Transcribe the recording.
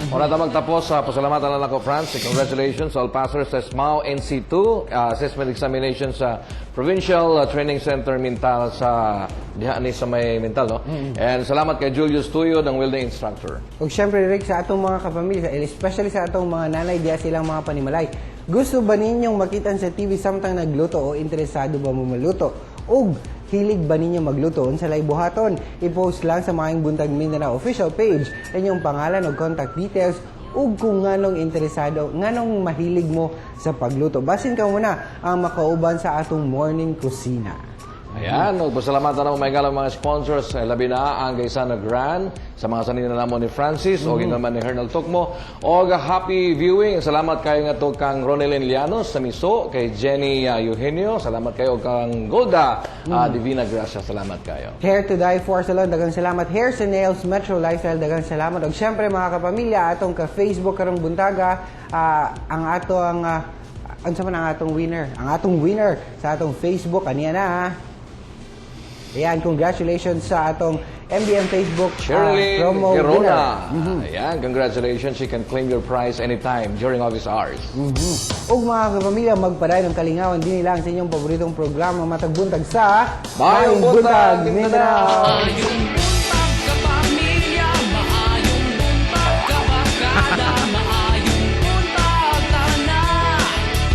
Una tamang tapos sa pasalamatan lang ako, France. Congratulations all passers sa SMAO NC2 assessment examination sa Provincial Training Center Mintal sa diha ni sa may Mintal, no? And salamat kay Julius Tuyo ng welding instructor. Ug syempre Rick, sa atong mga kapamilya, especially sa atong mga nanay diya silang mga panimalay. Gusto ba ninyong makita sa TV samtang nagluto o interesado ba mo maluto? Ug hilig ba ninyo magluto sa buhaton? I-post lang sa Maayong Buntag Mindanao official page inyong pangalan o contact details ug kung nganong interesado, nganong mahilig mo sa pagluto. Basin ka muna ang makauban sa atong morning kusina. Ayan, pasalamatan naman may galang mga sponsors, labi na ang Gaisano Grand, sa mga sanina naman ni Francis, o naman ni Hernal Tukmo, o happy viewing. Salamat kayo nga to kang Ronelyn Llanos sa Miso, kay Jenny Eugenio, salamat kayo kang Golda Divina Gracia, salamat kayo. Hair to Die for Salon, dagang salamat. Hairs and Nails Metro Lifestyle, dagang salamat. O syempre mga kapamilya, atong ka-Facebook karong buntaga, ang atong ang atong winner? Ang atong winner sa atong Facebook, aniya na ha. Ayan, congratulations sa atong MBM Facebook Shirley promo Gerona. winner. Ayan, congratulations. You can claim your prize anytime during office hours. Ug mga kapamilya, magpaday ng kalingawan din lang sa inyong paboritong programa Matag Buntag sa Maayong Buntag, Mindanao. Maayong buntag kapamilya, maayong buntag kabarkada.